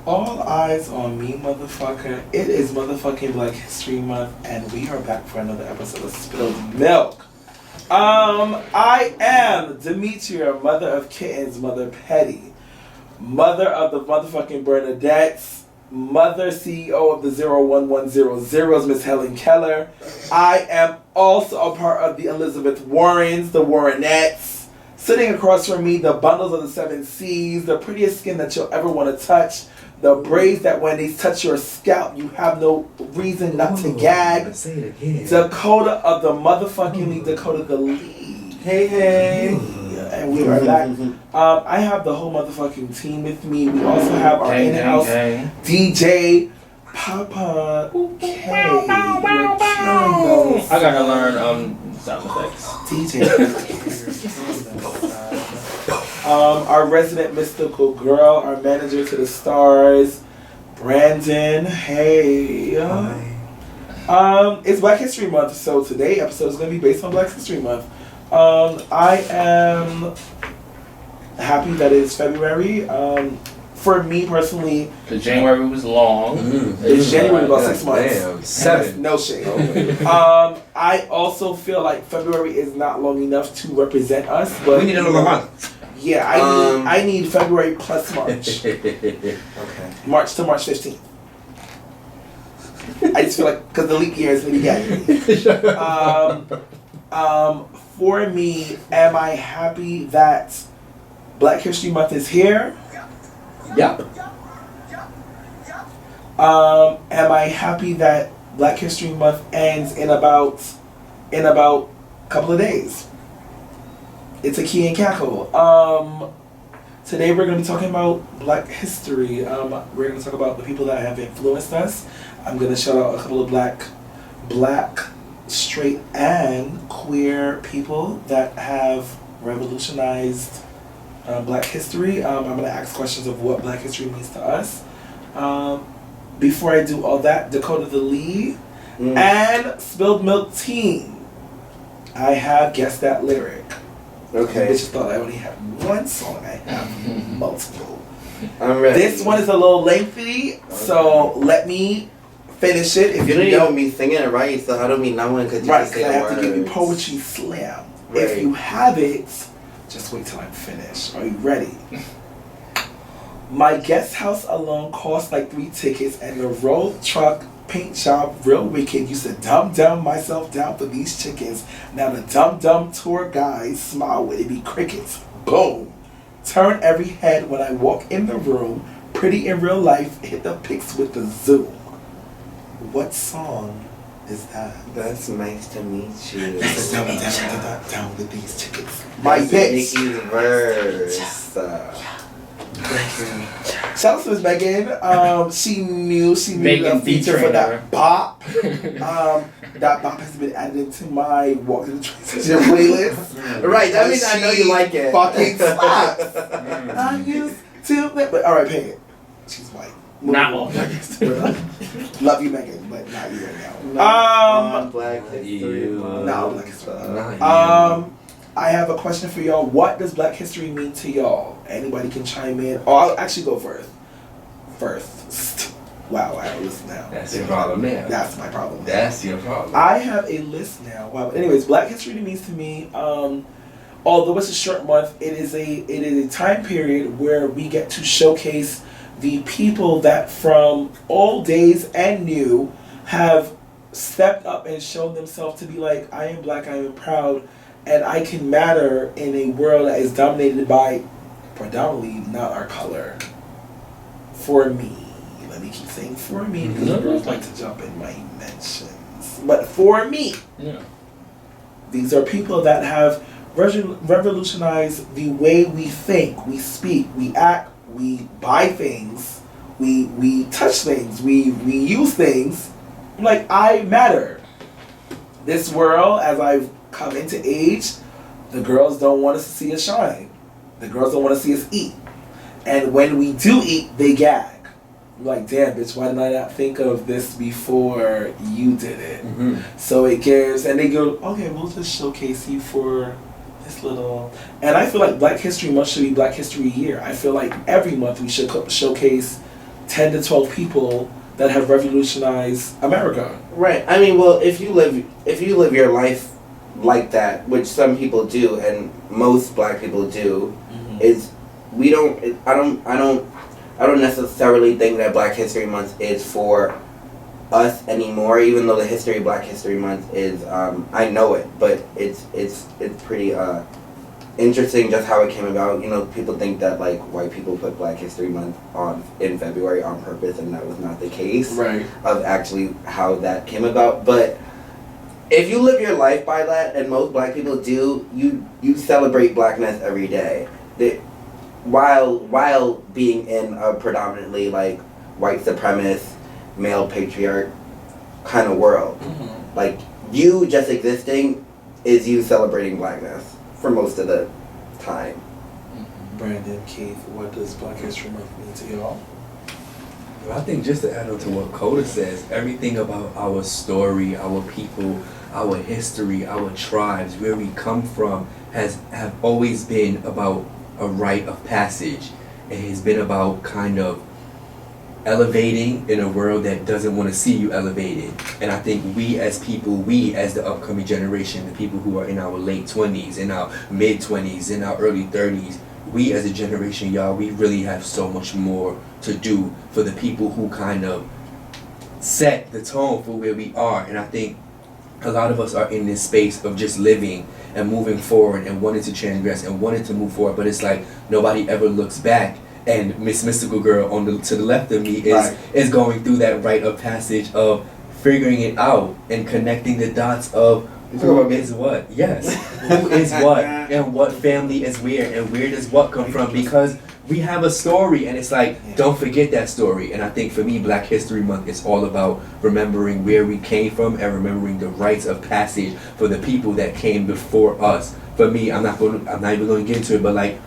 All eyes on me, motherfucker. It is motherfucking Black History Month, and we are back for another episode of Spilled Milk. I am Demetria, mother of kittens, mother Petty, mother of the motherfucking Bernadettes, mother CEO of the 01100s, Miss Helen Keller. I am also a part of the Elizabeth Warrens, the Warrenettes. Sitting across from me, the bundles of the 7 C's, the prettiest skin that you'll ever want to touch, the braids that when they touch your scalp, you have no reason not to gag. Say it again. Dakota of the motherfucking Dakota the Lead. Hey. And we are back. I have the whole motherfucking team with me. We also have our in-house DJ, Papa K. We're killing those. I gotta learn sound effects. DJ. Our resident mystical girl, our manager to the stars, Brandon. Hey. It's Black History Month, so today's episode is going to be based on Black History Month. I am happy that it's February. For me personally, because January was long. It's January about 6 months. Damn, 7. No shade. I also feel like February is not long enough to represent us, but We need another month. yeah, I need February plus March. Okay. March to March 15th. I just feel like because the leap year is maybe getting me. For me, am I happy that Black History Month is here? Yeah. Am I happy that Black History Month ends in about a couple of days? It's a key and cackle. Today we're going to be talking about Black history. We're going to talk about the people that have influenced us. I'm going to shout out a couple of black, straight, and queer people that have revolutionized Black history. I'm going to ask questions of what Black history means to us. Before I do all that, Dakota the Lead and Spilled Milk Team, I have guessed that lyric. Okay. Bitches thought I only had one song. I have multiple. I'm ready. This one is a little lengthy, so let me finish it. If You you don't don't, even be singing it right, so how do we know when? Because you right, just say because I the have to give you words. poetry slam. Right. If you have it, just wait till I'm finished. Are you ready? My guest house alone cost like 3 tickets, and the road truck paint job real wicked. Used to dumb myself down for these chickens. Now the dumb tour guys smile when it be crickets. Boom. Turn every head when I walk in the room. Pretty in real life, hit the pics with the zoom. What song is that? That's nice to meet you. It's down with these chickens. My That's bitch. Nikki's verse. Shout out to Miss Megan. She knew Megan the feature for featuring that her. bop. That bop has been added into my Walk in the Transition playlist. Right, that means I know you like it. Fucking slaps. I used to, but all right, pay it. She's white. Not all. Love you, Megan, but not you right now. On Black History you. Month. No, Black History Month. Not you. I have a question for y'all. What does Black history mean to y'all? Anybody can chime in. Oh, I'll actually go first. Wow, I have a list now. That's your problem now. That's my problem. That's your problem. I have a list now. Wow. Anyways, Black history means to me, although it's a short month, it is a time period where we get to showcase the people that from old days and new have stepped up and shown themselves to be like, I am Black, I am proud, and I can matter in a world that is dominated by predominantly not our color. For me, let me keep saying for me, because girls like to jump in my mentions. But for me, these are people that have revolutionized the way we think, we speak, we act, we buy things, we touch things, we use things. Like, I matter. This world, as I've come into age, the girls don't want us to see us shine. The girls don't want to see us eat. And when we do eat, they gag. I'm like, damn, bitch, why did I not think of this before you did it? So it gives, and they go, okay, we'll just showcase you for this little. And I feel like Black History Month should be Black History Year. I feel like every month we should showcase 10 to 12 people that have revolutionized America. Right. I mean, well, if you live your life like that, which some people do, and most Black people do, is we don't. I don't necessarily think that Black History Month is for us anymore. Even though the history of Black History Month is, I know it, but it's pretty interesting just how it came about. You know, people think that like white people put Black History Month in February on purpose, and that was not the case. Right. Of actually how that came about, but if you live your life by that, and most Black people do, you celebrate Blackness every day. While being in a predominantly like white supremacist, male patriarch kind of world, like you just existing is you celebrating Blackness for most of the time. Brandon, Keith, what does Black History Month mean to y'all? Well, I think just to add on to what Coda says, everything about our story, our people, our history, our tribes, where we come from, have always been about a rite of passage. It has been about kind of elevating in a world that doesn't want to see you elevated. And I think we as people, we as the upcoming generation, the people who are in our late 20s, in our mid 20s, in our early 30s, we as a generation, y'all, we really have so much more to do for the people who kind of set the tone for where we are. And I think a lot of us are in this space of just living and moving forward and wanting to transgress and wanting to move forward, but it's like nobody ever looks back. And Miss Mystical Girl to the left of me is going through that rite of passage of figuring it out and connecting the dots of who is what. Yes. Who is what and what family is where and where does what come from, because we have a story and it's like, don't forget that story. And I think for me, Black History Month is all about remembering where we came from and remembering the rites of passage for the people that came before us. For me, I'm not even going to get into it, but like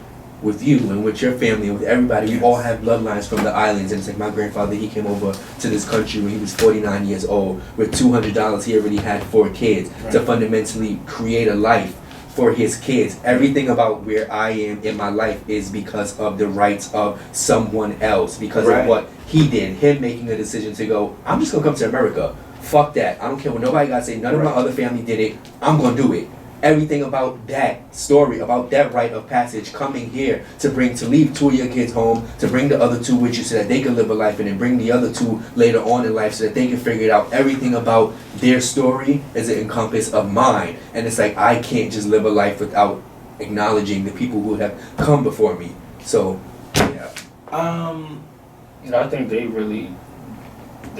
with you and with your family and with everybody, we all have bloodlines from the islands. And it's like my grandfather, he came over to this country when he was 49 years old. With $200, he already had 4 kids to fundamentally create a life for his kids. Everything about where I am in my life is because of the rights of someone else, because of what he did, him making a decision to go, I'm just gonna come to America. Fuck that. I don't care what nobody gotta say. None of my other family did it. I'm gonna do it. Everything about that story, about that rite of passage, coming here to leave 2 of your kids home, to bring the other 2 with you so that they can live a life, and then bring the other 2 later on in life so that they can figure it out. Everything about their story is an encompass of mine. And it's like, I can't just live a life without acknowledging the people who have come before me. So, yeah. I think they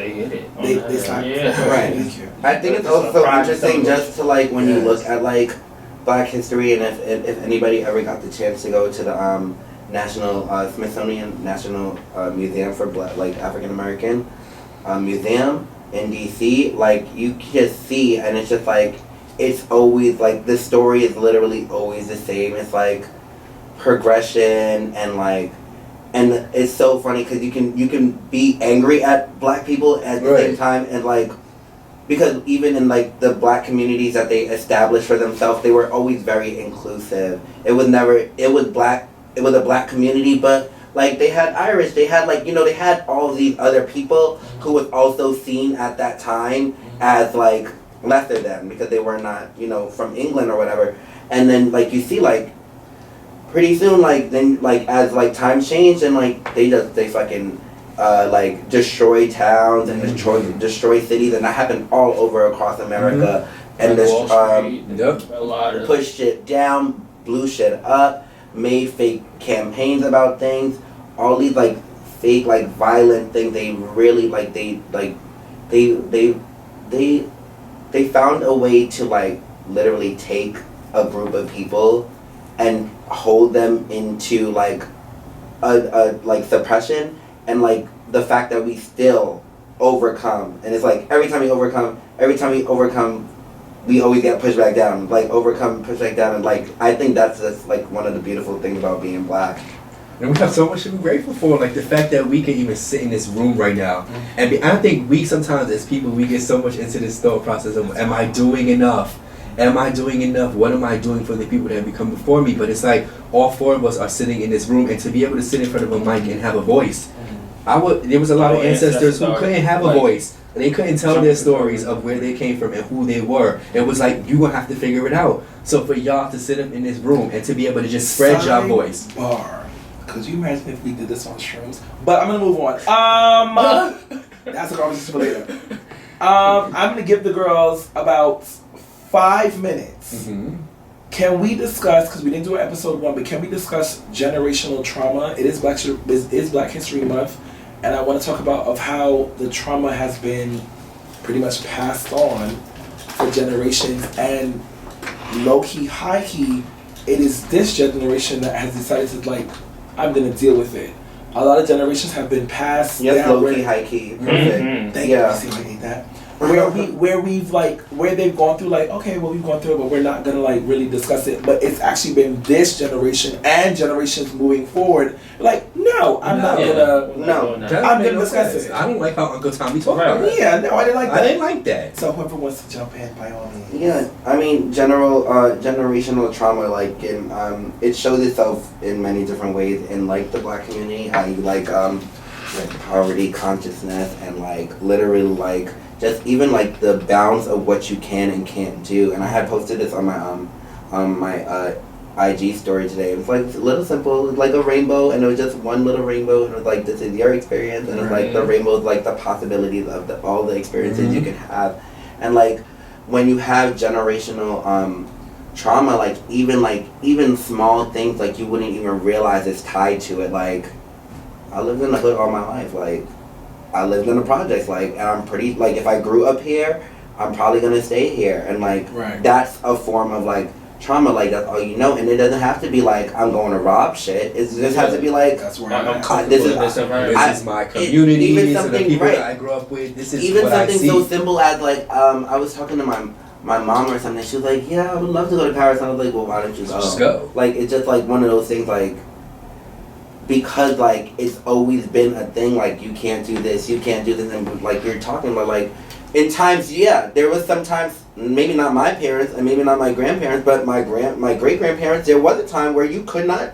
hit it. Right. I think it's also interesting just to like when you look at like Black history, and if anybody ever got the chance to go to the National Smithsonian National Museum for Black, like African American Museum in DC, like you just see, and it's just like it's always like the story is literally always the same. It's like progression and like. And it's so funny because you can be angry at Black people at the same time, and like because even in like the Black communities that they established for themselves, they were always very inclusive. It was a Black community, but like they had Irish, they had like they had all these other people who was also seen at that time as like lesser than because they were not from England or whatever. And then like you see like. Pretty soon, like then, like as like time changed, and like they fucking like destroy towns and destroy cities, and that happened all over across America. And pushed shit down, blew shit up, made fake campaigns about things, all these like fake like violent things. They really like they found a way to like literally take a group of people and hold them into like a like suppression, and like the fact that we still overcome, and it's like every time we overcome we always get pushed back down, like overcome, push back down, and like I think that's just like one of the beautiful things about being Black. And we have so much to be grateful for, like the fact that we can even sit in this room right now. And I think we sometimes as people, we get so much into this thought process of, am I doing enough? Am I doing enough? What am I doing for the people that have come before me? But it's like all 4 of us are sitting in this room, and to be able to sit in front of a mic and have a voice There was a lot of ancestors who couldn't have a like, voice. They couldn't tell their stories of where they came from and who they were. It was like, you gonna have to figure it out. So for y'all to sit up in this room and to be able to just spread your voice. Bar. Could you imagine if we did this on shrooms? But I'm gonna move on. That's a conversation for later. I'm gonna give the girls about 5 minutes. Mm-hmm. Can we discuss, because we didn't do an episode 1, but can we discuss generational trauma? It is Black History Month, and I want to talk about of how the trauma has been pretty much passed on for generations, and low-key, high-key, it is this generation that has decided to, like, I'm going to deal with it. A lot of generations have been passed yes, down. low-key, high-key. Perfect. Mm-hmm. Thank you, see, I hate that. Where they've gone through, like, okay, well, we've gone through it, but we're not gonna like really discuss it. But it's actually been this generation and generations moving forward. Like, no, I'm not gonna discuss it. I don't like how Uncle Tommy talked about it. Yeah, no, I didn't like that. I didn't like that. So whoever wants to jump in, by all means. Yeah, I mean, generational trauma, like, it shows itself in many different ways in, like, the Black community, how you, like poverty consciousness and, like, literally, like, just even, like, the bounds of what you can and can't do. And I had posted this on my IG story today. It was, like, a little simple. It was, like, a rainbow, and it was just one little rainbow, and it was, like, this is your experience, and it was, like, the rainbow is, like, the possibilities of all the experiences you can have. And, like, when you have generational trauma, like, even small things, like, you wouldn't even realize is tied to it. Like, I lived in the hood all my life. Like, I lived in the projects, like, and I'm pretty, like, if I grew up here, I'm probably gonna stay here. And, like, that's a form of, like, trauma. Like, that's all you know. And it doesn't have to be, like, I'm going to rob shit. It just has to be, like, that's where I'm at. This is my community. These are the people that I grew up with. This is even what I see. Something so simple as, like, I was talking to my mom or something. She was like, yeah, I would love to go to Paris. And I was like, well, why don't you go? Just go. Like, it's just, like, one of those things, like, because, like, it's always been a thing, like, you can't do this, and, like, you're talking about, like, in times, yeah, there was sometimes, maybe not my parents, and maybe not my grandparents, but my great-grandparents, there was a time where you could not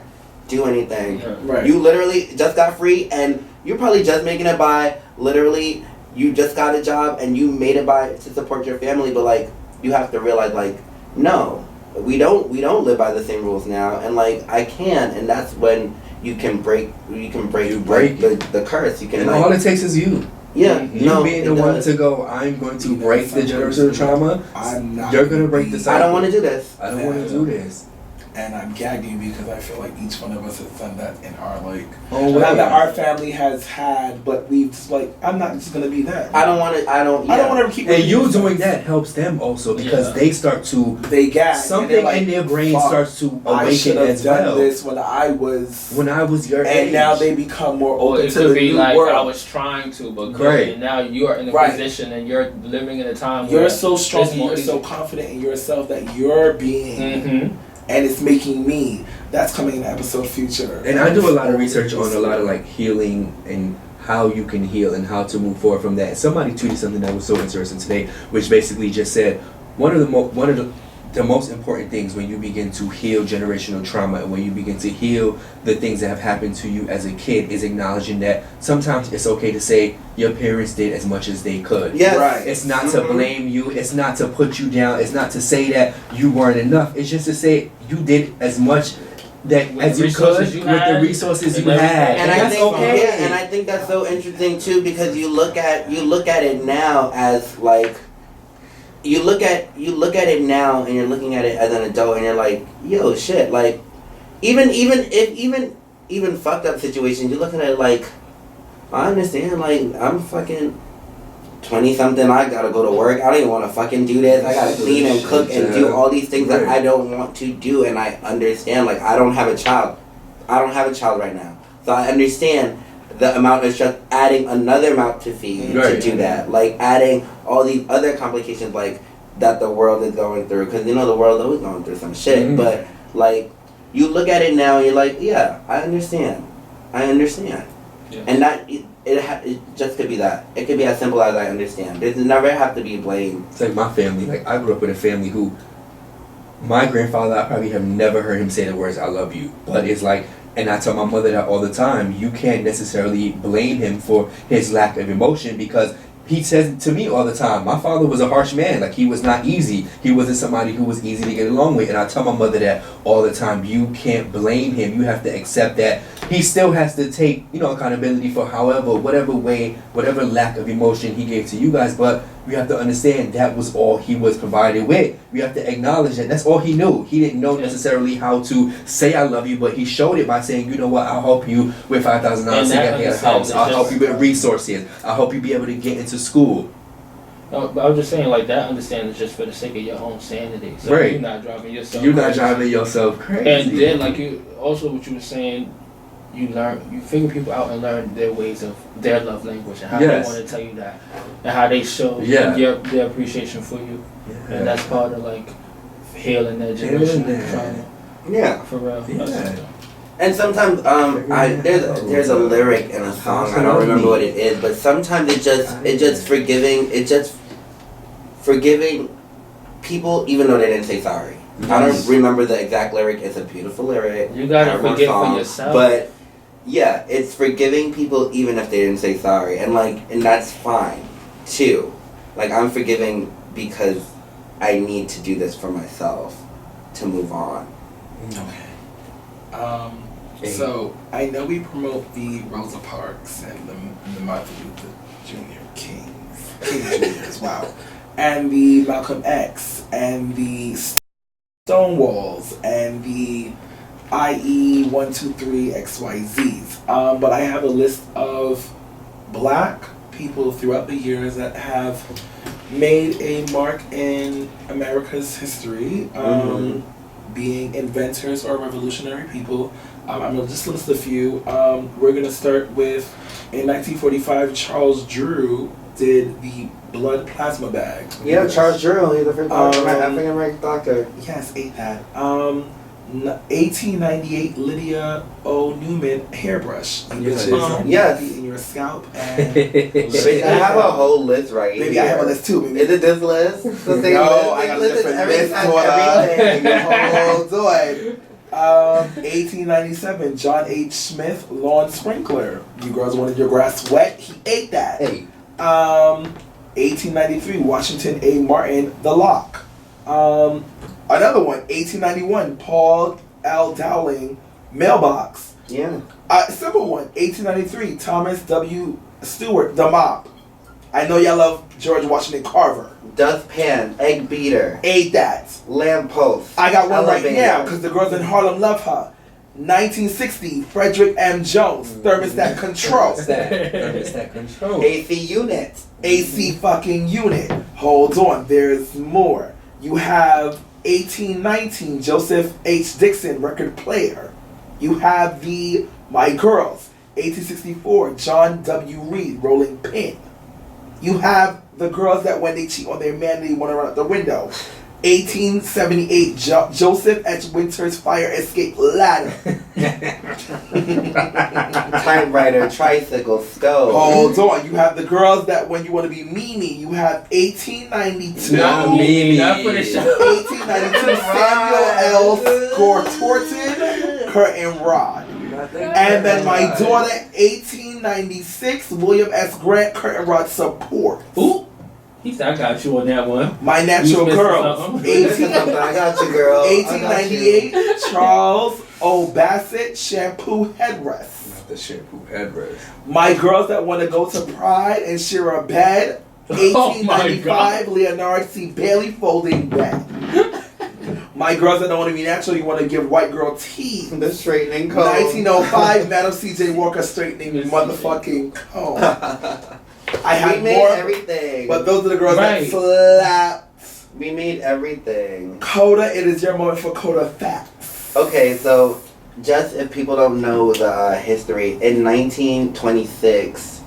do anything. Right. You literally just got free, and you're probably just making it by, literally, you just got a job, and you made it by to support your family, but, like, you have to realize, like, no, we don't live by the same rules now, and, like, I can, and that's when you can break the curse. You can, and like, all it takes is you. Yeah, you being the one to go, I'm going to break the generational trauma. You're going to break the cycle. I don't want to do this. I don't want to do this. And I'm gagging because I feel like each one of us has done that in our, like, not that our family has had, but we've just, like, I'm not just gonna be that. I don't want to keep. And you doing that helps them also because they start to gag. Something like, in their brain starts to awaken as well. I should have done this when I was your age. And now they become more open it to could the be new like world. I was trying to, but now you are in a position and you're living in a time where you're so strong and you're so confident in yourself that you're being. And it's making me. That's coming in the episode future. And I do a lot of research on a lot of, like, healing and how you can heal and how to move forward from that. And somebody tweeted something that was so interesting today, which basically just said one of the most important things when you begin to heal generational trauma and when you begin to heal the things that have happened to you as a kid is acknowledging that sometimes it's okay to say your parents did as much as they could. Yes. Right. It's not to blame you. It's not to put you down. It's not to say that you weren't enough. It's just to say you did as much as you could with the resources you had. And that's okay. And I think that's so interesting too because you look at it now as, like, you look at it now and you're looking at it as an adult and you're like, yo, shit, like, even fucked up situations, you're looking at it like, I understand, like, I'm fucking 20-something, I gotta go to work, I don't even want to fucking do this, I gotta clean and cook and do all these things that I don't want to do, and I understand, like, I don't have a child right now, so I understand the amount of stress, adding another amount to feed to do that, like, adding all these other complications, like, that the world is going through, because, you know, the world's always going through some shit, but, like, you look at it now and you're like, yeah, I understand. Yeah. And that, it just could be that. It could be as simple as I understand. It never have to be blame. It's like my family. Like, I grew up with a family who, my grandfather, I probably have never heard him say the words, I love you. But it's like, And I tell my mother that all the time. You can't necessarily blame him for his lack of emotion, because he says to me all the time, my father was a harsh man. Like, he was not easy. He wasn't somebody who was easy to get along with. And I tell my mother that all the time. You can't blame him. You have to accept that he still has to take, accountability for whatever way, whatever lack of emotion he gave to you guys. But we have to understand that was all he was provided with. We have to acknowledge that that's all he knew. He didn't know necessarily how to say I love you, but he showed it by saying, you know what, I'll help you with $5,000 to get a house. I'll help you with resources. I'll help you be able to get into school. But I was just saying, like, that understanding is just for the sake of your own sanity. So right. You're not driving yourself You're crazy. not driving yourself crazy. And then, like, what you were saying, you figure people out and learn their ways of their love language and how they want to tell you that, and how they show their appreciation for you. Yeah. And that's part of, like, healing their generational trauma. Yeah. For real. Yeah. And sometimes there's a lyric in a song, I don't remember what it is, but sometimes it just forgiving people even though they didn't say sorry. Yes. I don't remember the exact lyric. It's a beautiful lyric. You gotta forgive for yourself. But yeah, it's forgiving people even if they didn't say sorry, and that's fine too. Like, I'm forgiving because I need to do this for myself to move on. Okay. So I know we promote the Rosa Parks and the Martin Luther Jr. Kings, King Jr.'s, wow, and the Malcolm X and the Stonewalls and the IE 123 XYZs. But I have a list of black people throughout the years that have made a mark in America's history, being inventors or revolutionary people. I'm going to just list a few. We're going to start with, in 1945, Charles Drew did the blood plasma bag. Yeah, Charles Drew, he's the first African-American doctor. Yes, ate that. 1898, Lydia O. Newman hairbrush, which is in your scalp. And I have a whole list right here. Maybe I have a list too. Maybe. Is it this list? No, I got a different list. Hold on. 1897, John H. Smith, lawn sprinkler. You girls wanted your grass wet? He ate that. Hey. 1893, Washington A. Martin, the lock. Another one, 1891, Paul L. Dowling, mailbox. Yeah. Simple one, 1893, Thomas W. Stewart, the mop. I know y'all love George Washington Carver. Dustpan, egg beater. Ate that. Lamppost. I got one right now because the girls in Harlem love her. 1960, Frederick M. Jones, thermostat control. Thermostat control. AC unit. AC fucking unit. Hold on, there's more. You have 1819, Joseph H. Dixon, record player. You have the My Girls. 1864, John W. Reed, rolling pin. You have the girls that when they cheat on their man, they want to run out the window. 1878, Joseph H. Winters fire escape ladder. Typewriter, tricycle, stove. Hold on, you have the girls that when you want to be Mimi, you have 1892. Not Mimi, not for the show. 1892, Samuel L. Scortorton, curtain rod. And then my daughter, 1896, William S. Grant, curtain rod support. Ooh. He said, I got you on that one. My natural girl. I got you, girl. 1898, Charles O. Bassett, shampoo headrest. Not the shampoo headrest. My girls that want to go to Pride and share a bed. 1895, Leonard C. Bailey, folding bed. My girls that don't want to be natural, you want to give white girl tea. The straightening comb. 1905, Madam C.J. Walker straightening motherfucking comb. I had made more, everything. but those are the girls that slapped. We made everything. Coda, it is your moment for Coda facts. Okay, so just if people don't know the history, in 1926,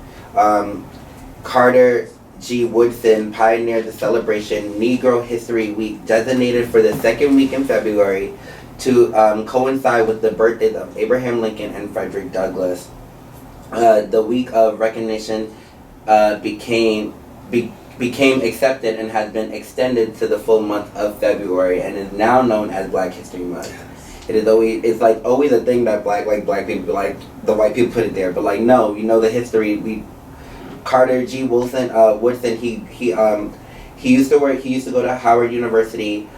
Carter G. Woodson pioneered the celebration Negro History Week, designated for the second week in February to coincide with the birthdays of Abraham Lincoln and Frederick Douglass. The week of recognition became accepted and has been extended to the full month of February and is now known as Black History Month. it's like always a thing that black people, like the white people put it there, but like no, you know the history. Carter G. Woodson, he used to go to Howard University.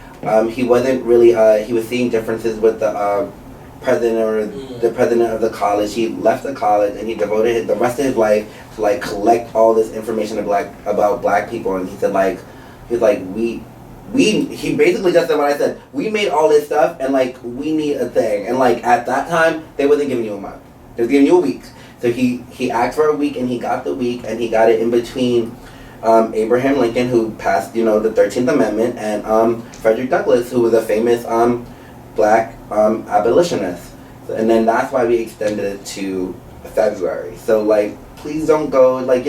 He wasn't really he was seeing differences with the president of the college. He left the college and he devoted the rest of his life to like collect all this information about black people. And he said he basically just said what I said. We made all this stuff and like we need a thing. And like at that time they wasn't giving you a month. They was giving you a week. So he asked for a week and he got the week and he got it in between Abraham Lincoln, who passed, the 13th Amendment, and Frederick Douglass, who was a famous black abolitionist. And then that's why we extended it to February. So like, please don't go, like,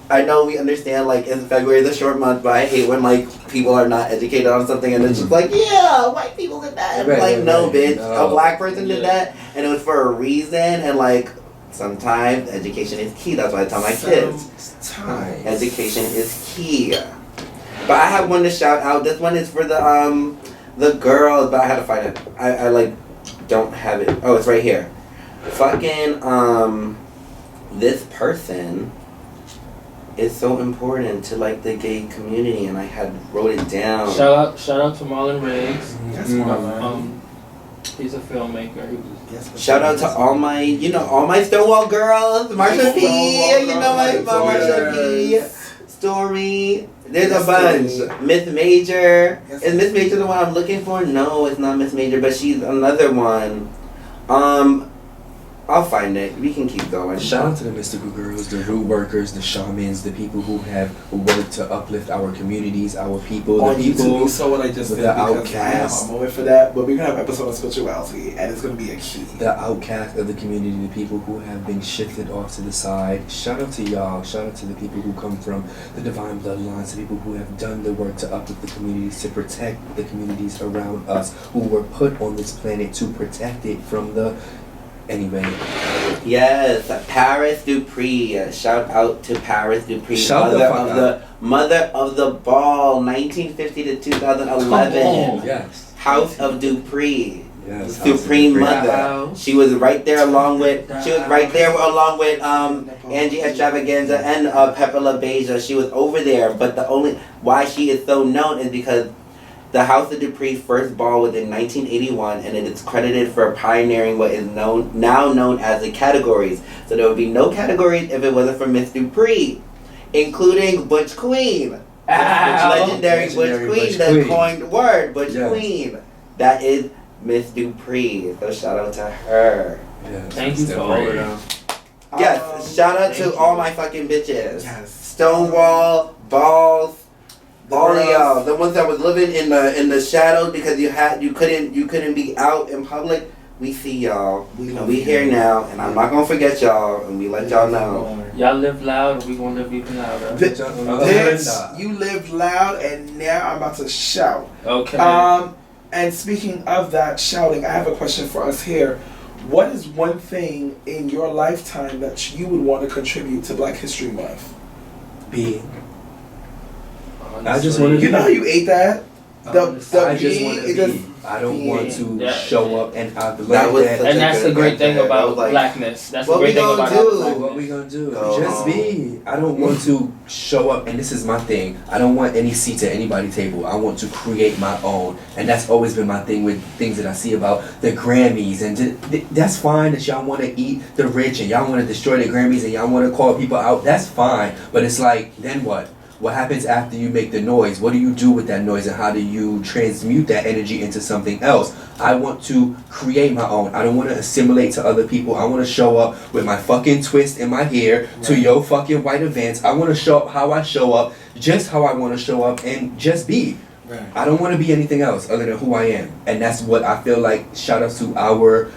I know we understand, like, February is a short month, but I hate when, like, people are not educated on something and it's just like, yeah, white people did that. And no, bitch, a black person did that, and it was for a reason, and, like, sometimes education is key. That's why I tell my kids. Education is key. But I have one to shout out. This one is for the girls, but I had to find it. I like don't have it. Oh, it's right here. Fucking this person is so important to like the gay community, and I had wrote it down. Shout out to Marlon Riggs. That's my He's a filmmaker. Shout out to all my Stonewall girls, Marsha P. My Marsha P. Story. There's a bunch. Miss Major. Is Miss Major the one I'm looking for? No, it's not Miss Major, but she's another one. I'll find it. We can keep going. Shout out to the mystical girls, the root workers, the shamans, the people who work to uplift our communities, our people, on the people. YouTube, you saw what I just did, the because outcasts. I have a moment for that, but we're gonna have an episode on spirituality, and it's gonna be a key. The outcasts of the community, the people who have been shifted off to the side. Shout out to y'all. Shout out to the people who come from the divine bloodlines, the people who have done the work to uplift the communities, to protect the communities around us, who were put on this planet to protect it from the. Anyway. Yes, Paris Dupree. Shout out to Paris Dupree, mother of the ball, 1950 to 2011. Yes. House of Dupree. Yes. Supreme Mother. She was right there along with Angie Extravaganza and Pepper LaBeija. She was over there, but the only why she is so known is because the House of Dupree's first ball was in 1981, and it is credited for pioneering what is now known as the categories. So there would be no categories if it wasn't for Miss Dupree, including Butch Queen. Legendary Butch Queen, the coined word, Butch Queen. That is Miss Dupree. So shout out to her. Yes. Thank you for all of them. Yes, shout out to all my fucking bitches. Yes. Stonewall, Balls. All of y'all, the ones that was living in the shadows because you couldn't be out in public. We see y'all. We here now, and I'm not gonna forget y'all, and we let y'all know. Y'all live loud, and we gonna live even louder. You live loud, and now I'm about to shout. Okay. And speaking of that shouting, I have a question for us here. What is one thing in your lifetime that you would want to contribute to Black History Month? Being. I just want to. You know how you ate that? I just want to be. I don't want to show up, and I've learned that. And that's the great thing about blackness. That's the great thing about blackness. What we gonna do? Just be. I don't want to show up, and this is my thing. I don't want any seats at anybody's table. I want to create my own, and that's always been my thing with things that I see about the Grammys, and that's fine that y'all want to eat the rich, and y'all want to destroy the Grammys, and y'all want to call people out. That's fine, but it's like, then what? What happens after you make the noise? What do you do with that noise, and how do you transmute that energy into something else? I want to create my own. I don't want to assimilate to other people. I want to show up with my fucking twist in my hair to your fucking white events. I want to show up how I show up, just how I want to show up, and just be. Right. I don't want to be anything else other than who I am. And that's what I feel like. Shout out to our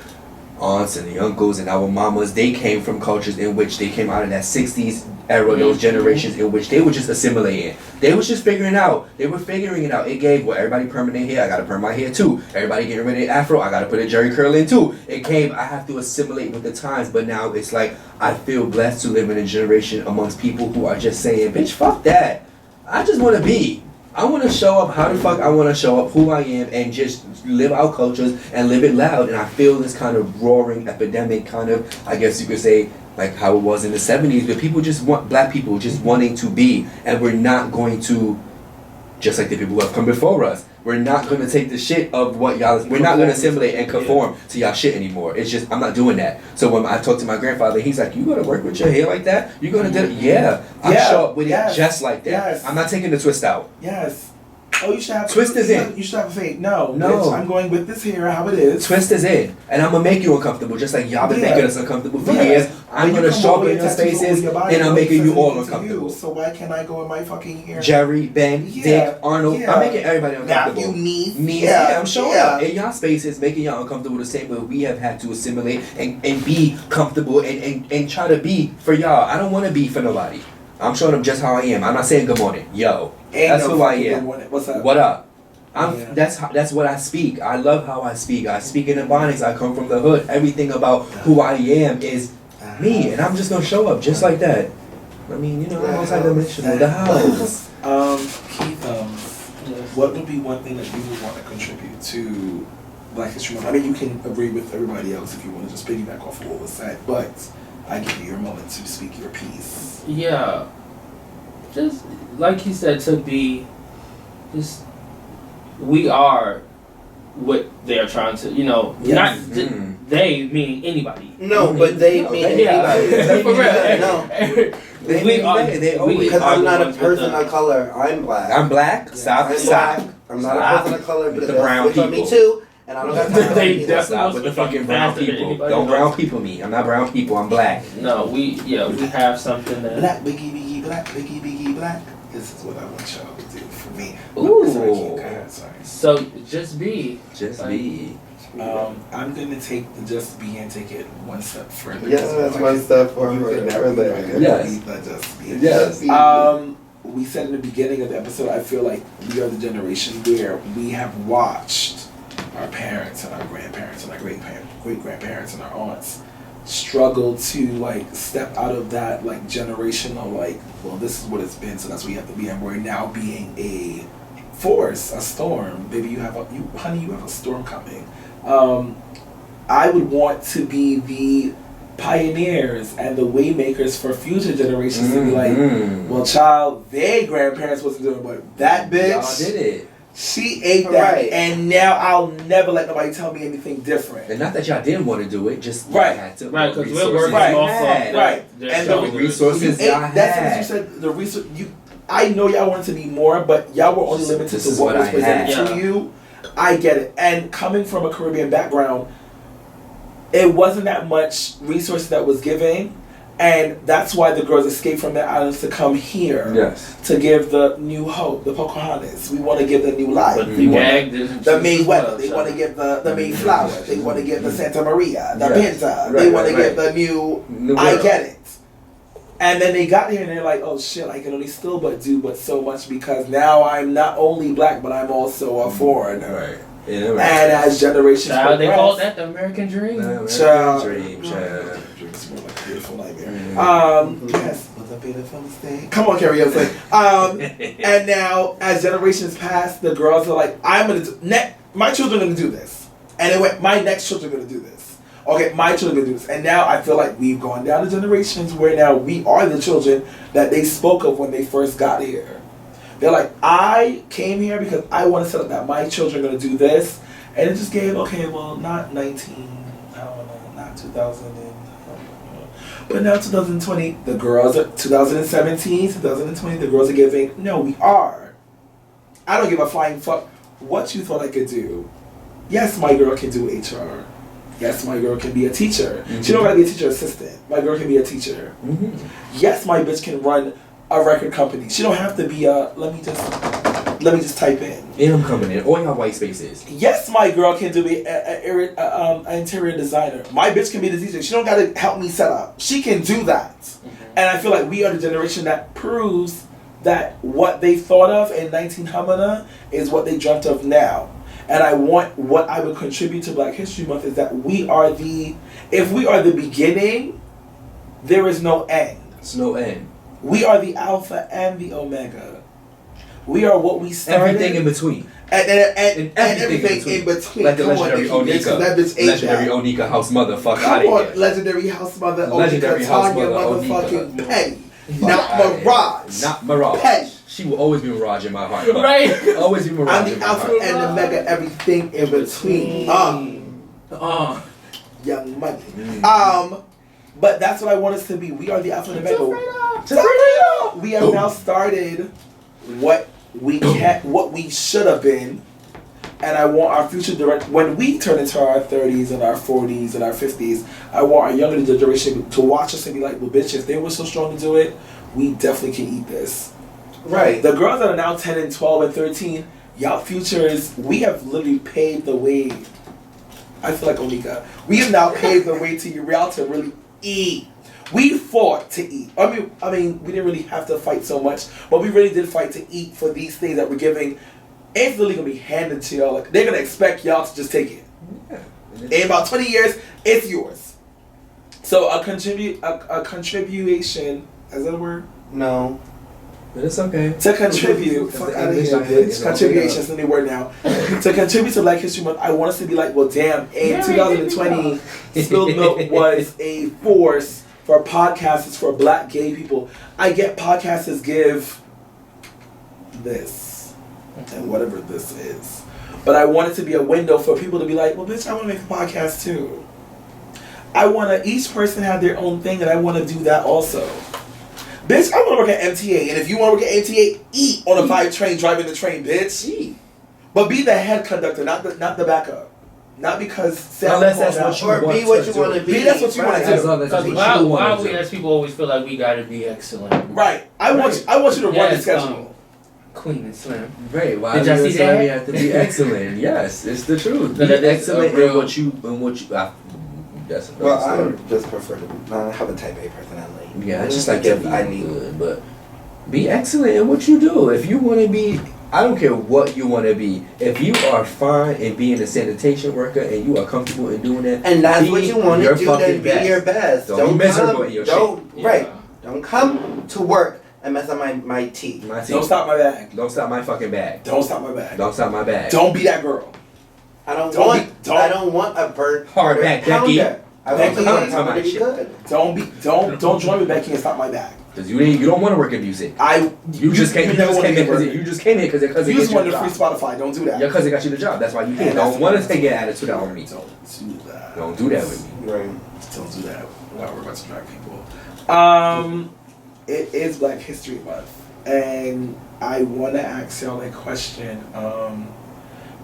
aunts and the uncles and our mamas. They came from cultures in which they came out of that 60s era, those generations in which they were just assimilating. They was just figuring it out. They were figuring it out. It gave, well, everybody permanent hair, I gotta perm my hair too. Everybody getting rid of afro, I gotta put a jerry curl in too. It came, I have to assimilate with the times, but now it's like, I feel blessed to live in a generation amongst people who are just saying, bitch, fuck that. I just want to be. I want to show up how the fuck I want to show up, who I am, and just live our cultures and live it loud. And I feel this kind of roaring epidemic, kind of, I guess you could say, like how it was in the 70s, where people just want, black people just wanting to be, and we're not going to, just like the people who have come before us, we're not going to take the shit of what y'all, we're not going to assimilate and conform to y'all shit anymore. It's just, I'm not doing that. So when I talked to my grandfather, he's like, you going to work with your hair like that? You going to do it? Yeah. I show up with it just like that. Yes. I'm not taking the twist out. Yes. Oh, you should have twist is in. You should have a fade. No, bitch, I'm going with this hair how it is. Twist is in, and I'm gonna make you uncomfortable, just like y'all been making us uncomfortable for years. I'm gonna show up in your spaces, and I'm making you all uncomfortable. So why can't I go in my fucking hair? Jerry, Ben, Dick, Arnold. I'm making everybody uncomfortable. Me. Yeah, I'm showing up in y'all spaces, making y'all uncomfortable the same way we have had to assimilate and be comfortable and try to be for y'all. I don't want to be for nobody. I'm showing up just how I am. I'm not saying good morning, yo. That's who I am. What's up? What up? That's what I speak. I love how I speak. I speak in Ebonics. I come from the hood. Everything about who I am is me, and I'm just gonna show up just like that. I mean, you know, I'm multi-dimensional. The house. Keith, what would be one thing that you would want to contribute to Black History Month? I mean, you can agree with everybody else if you want to just piggyback off of what was said, but I give you your moment to speak your piece. Yeah, just like he said, to be just. We are what they are trying to, not they meaning anybody. No, but they mean anybody. For real. No. They always. Because I'm not a person of color. I'm black. I'm black. Stop. I'm not a person of color because the brown people. Me too. And I don't got time. They stop with the fucking brown people. Don't brown people me. I'm not brown people. I'm black. No, we have something that black biggie black. This is what I want y'all to do for me. Ooh. Sorry. So just be. I'm gonna take the just be and take it one step further. Yeah, that's one step forward. Never there. Yes. We said in the beginning of the episode, I feel like we are the generation where we have watched our parents and our grandparents and our great grandparents and our aunts struggle to like step out of that like generational like, well, this is what it's been, so that's what you have to be, and we're now being a force, a storm. Maybe you have a storm coming. I would want to be the pioneers and the waymakers for future generations to be like, well, child, their grandparents wasn't doing, but that bitch, y'all did it. She ate that, and now I'll never let nobody tell me anything different. And not that y'all didn't want to do it, just had to. Right, because we're working off of and the resources y'all had. That's what you said. The resource I know y'all wanted to be more, but y'all were only limited to what was presented to you. I get it. And coming from a Caribbean background, it wasn't that much resources that was given. And that's why the girls escaped from their islands to come here. Yes. To give the new hope, the Pocahontas. We want to give the new life. But the Mayweather. They want to give the Mayflower. They want to give the Santa Maria, the Pinta. They want to give the new I get it. And then they got here and they're like, oh shit, I can only still but so much because now I'm not only black, but I'm also a foreigner. Right. Yeah, right. And as generations progress, they call that the American dream. Dream. It's more like a beautiful nightmare. Yes, what's a beautiful mistake? Come on, karaoke. And now, as generations pass, the girls are like, I'm gonna do my children are gonna do this, and it went. My next children are gonna do this. Okay, my children are gonna do this, and now I feel like we've gone down the generations where now we are the children that they spoke of when they first got here. They're like, I came here because I want to set up that my children are gonna do this, and it just gave not 2000. But now 2020, the girls are 2017, 2020, the girls are giving, no, we are. I don't give a flying fuck what you thought I could do. Yes, my girl can do HR. Yes, my girl can be a teacher. Mm-hmm. She don't gotta be a teacher assistant. My girl can be a teacher. Mm-hmm. Yes, my bitch can run a record company. She don't have to be a, let me just type in. I'm coming in. All your white spaces. Yes, my girl can do an interior designer. My bitch can be the teacher. She don't gotta help me set up. She can do that. Mm-hmm. And I feel like we are the generation that proves that what they thought of in 1900 is what they dreamt of now. And I want what I would contribute to Black History Month is that if we are the beginning, there is no end. There's no end. We are the alpha and the omega. We are what we started. Everything in between. And everything in between. Like the legendary Onika. Legendary Onika house mother. Fuck out of here. Legendary house mother. Legendary house mother. Motherfucking Petty. Not Mirage. Not Mirage. Petty. She will always be Mirage in my heart. Right. Always be Mirage. I'm the alpha and the mega. Everything in between. Young Money. But that's what I want us to be. We are the alpha and the mega. We have now started what we should have been, and I want our future when we turn into our 30s and our 40s and our 50s, I want our younger generation to watch us and be like, well, bitch, if they were so strong to do it, we definitely can eat this. Right. The girls that are now 10 and 12 and 13, y'all futures, we have literally paved the way. I feel like Onika. We have now paved the way to y'all to really eat. We fought to eat. I mean, we didn't really have to fight so much, but we really did fight to eat for these things that we're giving. It's literally gonna be handed to y'all. Like, they're gonna expect y'all to just take it. Yeah. In about 20 years, it's yours. So a contribution. Is that a word? No. But it's okay. To contribute. Fuck out of here, bitch. Contribution is the new word now. To contribute to Black History Month, I want us to be like, well, damn, in 2020, Spilled Milk was a force for podcasters, for Black gay people. I get podcasters give this and whatever this is. But I want it to be a window for people to be like, well, bitch, I want to make a podcast too. I want to, each person have their own thing, and I want to do that also. Bitch, I want to work at MTA, and if you want to work at MTA, eat on a 5 train, driving the train, bitch. Eat. But be the head conductor, not the backup. Not because unless that's what you want. Be what you want to be. Be that's what you want to do. Because why we as people always feel like we gotta be excellent. Right. I want you to run the schedule. Clean and slim. Right. Why do you say we have to be excellent? Yes, it's the truth. Be excellent in what you. Yes. Well, I just prefer to have a type A personality. Yeah, I just like to be good, but be excellent in what you do. If you want to be, I don't care what you want to be. If you are fine in being a sanitation worker and you are comfortable in doing that, and that's what you want to do, then be your best. Don't be miserable in your shit. Right. Don't come to work and mess up my teeth. Don't stop my bag. Don't stop my fucking bag. Don't stop my bag. Don't stop my bag. Don't be that girl. I don't want a bird hard back, Becky. I want somebody to be good. Don't join me, Becky, and stop my bag. Because you don't want to work at music. You just came here because it you just wanted to free Spotify. Don't do that. Your cousin got you the job. That's why you can't. Don't want to take your attitude out on me. Don't do that. Don't do that with me. Right. Don't do that. We're not worried about some Black people. It is Black History Month, and I want to ask y'all a question.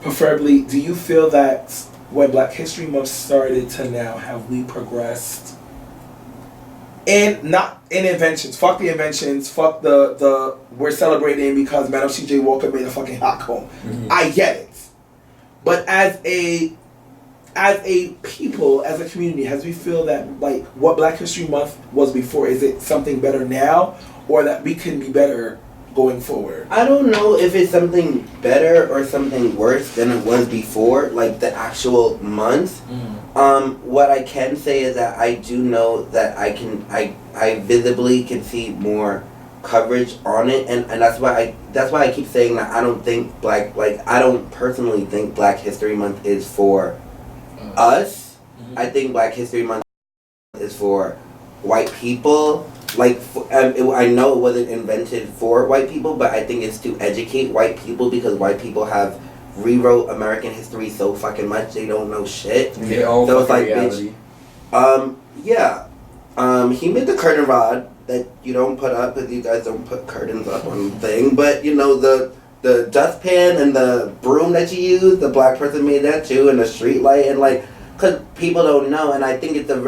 Preferably, do you feel that when Black History Month started to now, have we progressed not in inventions? Fuck the inventions. Fuck the we're celebrating because Madam C.J. Walker made a fucking hot comb. Mm-hmm. I get it, but as a people, as a community, as we feel that like what Black History Month was before, is it something better now, or that we can be better going forward? I don't know if it's something better or something worse than it was before, like the actual month. What I can say is that I do know that I visibly can see more coverage on it, and that's why I keep saying that I don't personally think Black History Month is for us. I think Black History Month is for white people. I know it wasn't invented for white people, but I think it's to educate white people because white people have rewrote American history so fucking much they don't know shit. They all so it's like, reality. Bitch, he made the curtain rod that you don't put up because you guys don't put curtains up on the thing, but you know the dustpan and the broom that you use, the Black person made that too, and the street light, and like, cause people don't know, and I think it's a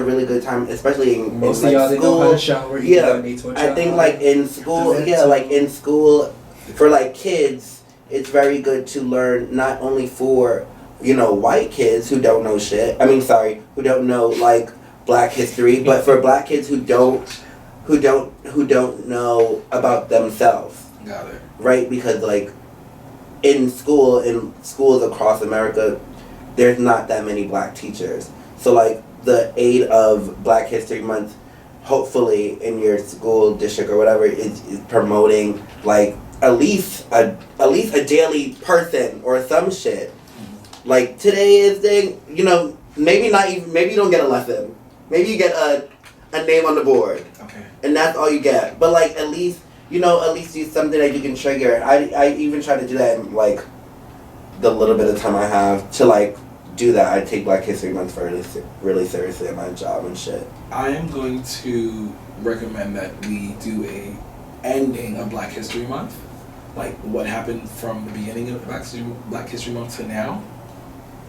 really good time, especially in most like, of y'all school. They know how to shower. I think like in school, for like kids, it's very good to learn not only for white kids who don't know shit. Who don't know like Black history, but for Black kids who don't know about themselves. Got it. Right, because like in schools across America, there's not that many Black teachers. So like the aid of Black History Month, hopefully in your school district or whatever, is promoting like at least a daily person or some shit. Like today is the, you know, maybe you don't get a lesson. Maybe you get a name on the board. Okay. And that's all you get. But like at least do something that you can trigger. I even try to do that in like the little bit of time I have to like do that. I take Black History Month really seriously at my job and shit. I am going to recommend that we do a ending of Black History Month, like what happened from the beginning of Black History Month to now,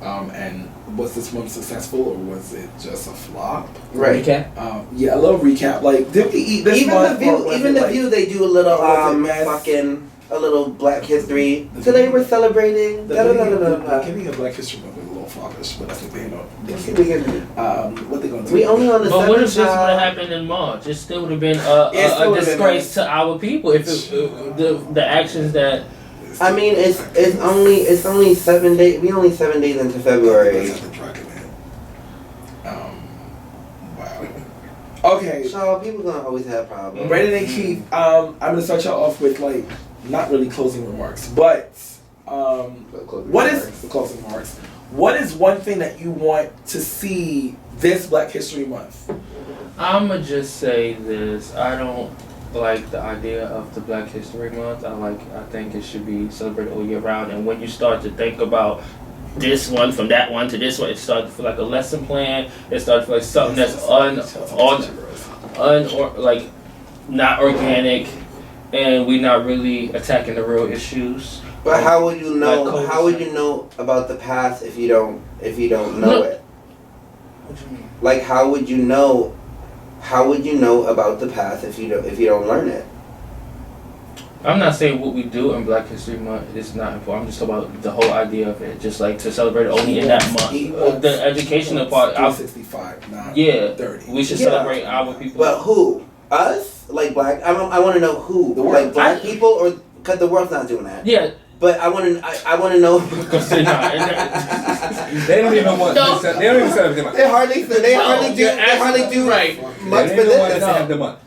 and was this month successful or was it just a flop? Right. Recap. Yeah, a little recap. Like, did we eat this month? Even the View, they do a little a little Black History. Today we're celebrating. The beginning of Black History Month was a little floppish, but I think they know. What they gonna do? We only on the. But what if this would have happened in March? It still would have been a disgrace to our people if the actions that. I mean, it's only 7 days. We only 7 days into February. Wow. Okay. So people gonna always have problems. Brandon and Keith, I'm gonna start y'all off with like not really closing remarks, but closing remarks? What is one thing that you want to see this Black History Month? I'ma just say this. I don't like the idea of the Black History Month. I think it should be celebrated all year round. And when you start to think about this one from that one to this one, it started to feel like a lesson plan. It started to feel like something that's not organic, and we're not really attacking the real issues. But how would you know? How would you know about the past if you don't know it? What do you mean? Like, how would you know? How would you know about the past if you don't learn it? I'm not saying what we do in Black History Month is not important. I'm just talking about the whole idea of it, just like to celebrate it only in that month. The educational part. 65, not 30. We should celebrate our people. But who? Us? Like Black? I want to know who. Like Black people, or because the world's not doing that. Yeah. But I want to know. Because they're not. They don't even want. They don't even celebrate the month. They hardly do right. much for this. They have the month.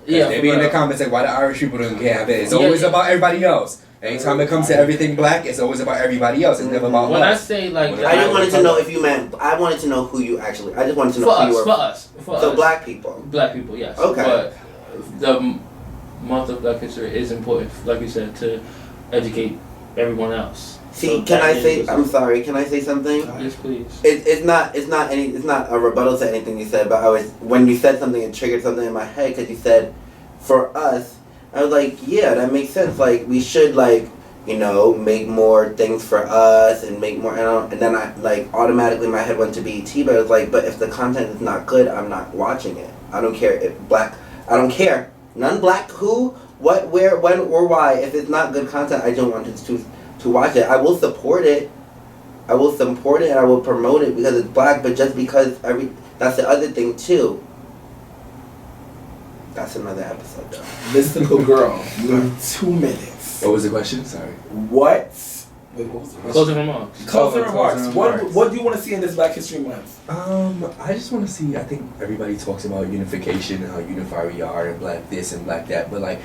Yeah, they be in the comments like, why the Irish people don't have it? It's always about everybody else. Anytime it comes to everything Black, it's always about everybody else. It's never about when us. I say like, I just wanted to know if you meant. I wanted to know who you actually. I just wanted to know who you were. For us. So Black people. Black people, yes. Okay. But the month of Black History is important, like you said, to educate everyone else. See, can I say? I'm sorry. Can I say something? Yes, please. It's not a rebuttal to anything you said, but when you said something, it triggered something in my head because you said, for us, I was like, yeah, that makes sense. Like we should make more things for us and make more. And then I automatically my head went to BET, but it was like, but if the content is not good, I'm not watching it. I don't care if Black. I don't care. None Black who, what, where, when, or why. If it's not good content, I don't want to watch it. I will support it. And I will promote it because it's Black, but just because that's the other thing too. That's another episode though. Mystical Girl, you have 2 minutes. What was the question? Sorry. What was the question? Closing remarks. Closing remarks. What do you want to see in this Black History Month? I just want to see, I think everybody talks about unification and how unified we are and Black this and Black that, but like,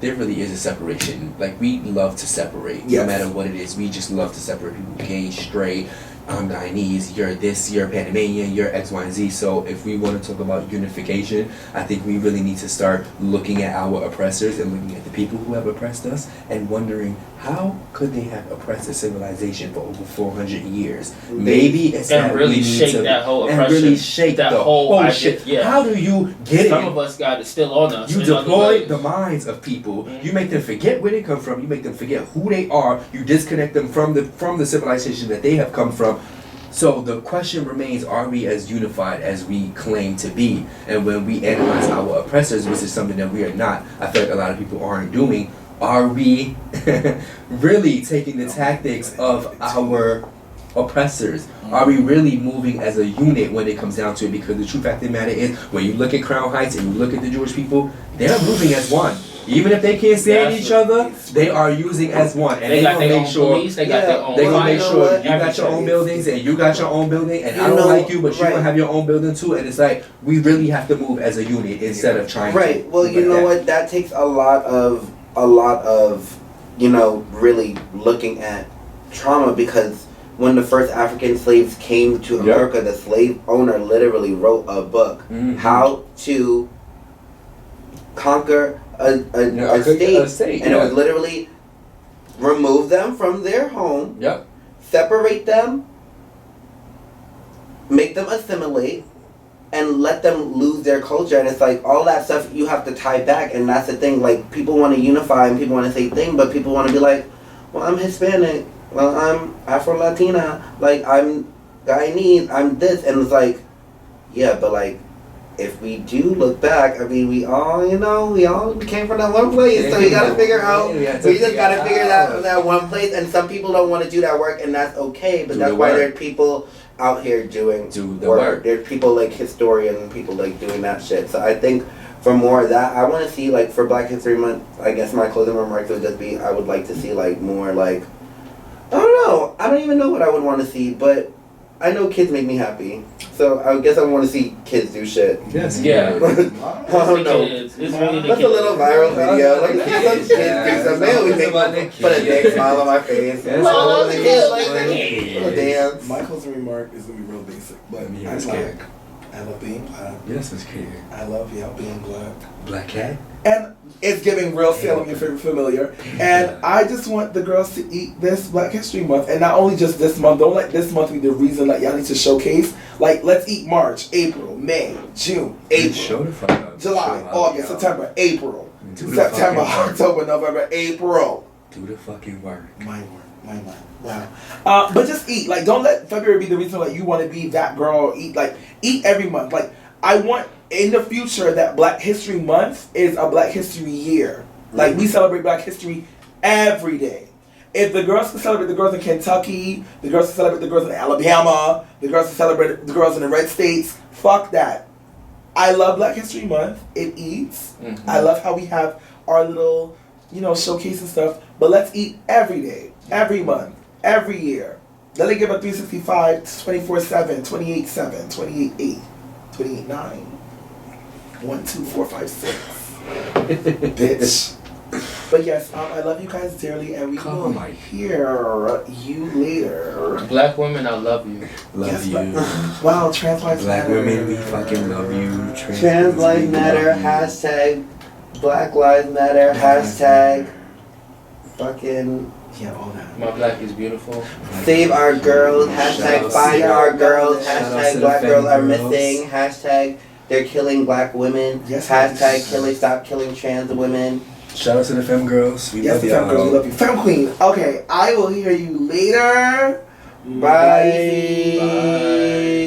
there really is a separation. Like, we love to separate. Yes. No matter what it is, we just love to separate people. Gay, straight, I'm Guyanese, you're this, you're Panamanian, you're X, Y, and Z. So if we want to talk about unification, I think we really need to start looking at our oppressors and looking at the people who have oppressed us and wondering how could they have oppressed a civilization for over 400 years? Maybe it's and that really we need shake to, that whole and oppression. really shake that the whole shit. Yeah. How do you get Some of us got it still on us. You deploy the minds of people. Mm-hmm. You make them forget where they come from. You make them forget who they are. You disconnect them from the civilization that they have come from. So the question remains, are we as unified as we claim to be? And when we analyze our oppressors, which is something that we are not, I feel like a lot of people aren't doing, are we really taking the tactics of our oppressors? Are we really moving as a unit when it comes down to it? Because the true fact of the matter is, when you look at Crown Heights and you look at the Jewish people, they're moving as one. Even if they can't stand each other, they are using as one, and they gonna make sure. They gonna make sure you got your own buildings and you got your own building, and I don't like you, but you gonna have your own building too. And it's like we really have to move as a unit instead of trying. Right. Well, you know what? That takes a lot of really looking at trauma, because when the first African slaves came to America, the slave owner literally wrote a book, how to conquer a state. And it was literally remove them from their home, separate them, make them assimilate, and let them lose their culture. And it's like all that stuff you have to tie back. And that's the thing, like, people want to unify and people want to say thing, but people want to be like, well, I'm Hispanic, well, I'm Afro-Latina, like, I'm Guyanese, I'm this. And it's like, yeah, but like, if we do look back, I mean, we all came from that one place, so you gotta figure out, we just gotta figure that one place, and some people don't want to do that work, and that's okay, but that's why there are people out here doing the work. There's people like historians and people like doing that shit. So I think for more of that, I want to see, like, for Black History Month, I guess my closing remarks would just be, I would like to see, like, more, like, I don't know, I don't even know what I would want to see, but I know kids make me happy, so I guess I want to see kids do shit. Yes. Yeah. I don't know. It's really That's a little viral video. Like, some kids do something. They always put a big smile on my face. Well, the kids like little dance. My closing remark is gonna be real basic, but I love being black. Yes, it's kid. I love being black. Black cat. And it's giving real Salem your favorite familiar. And I just want the girls to eat this Black History Month. And not only just this month, don't let this month be the reason that y'all need to showcase. Like, let's eat March, April, May, June, April, July, August, September, April, September, October, November, April. Do the fucking work. My word. Wow. But just eat. Like, don't let February be the reason like you want to be that girl. Eat every month. Like, I want in the future that Black History Month is a Black History year. Like, we celebrate Black History every day. If the girls can celebrate the girls in Kentucky, the girls can celebrate the girls in Alabama, the girls can celebrate the girls in the red states, fuck that. I love Black History Month. It eats. I love how we have our little, showcase and stuff. But let's eat every day, every month, every year. Let it give a 365, 24/7, 28/7, 28/8, 28/9. 1, 2, 4, 5, 6. Bitch. But yes, I love you guys dearly, and we will hear you later. Black women, I love you. Love you. Wow, trans lives Black matter. women, we fucking love you. Trans lives matter. Hashtag Black Lives Matter. Hashtag fucking. Yeah, all that. My black is beautiful. Save our girls. Hashtag find our girls. Hashtag Black girls are missing. Hashtag they're killing Black women. Yes, hashtag stop killing trans women. Shout out to the femme girls. We love femme girls, we love you. Femme queen. Okay, I will hear you later. Bye. Bye.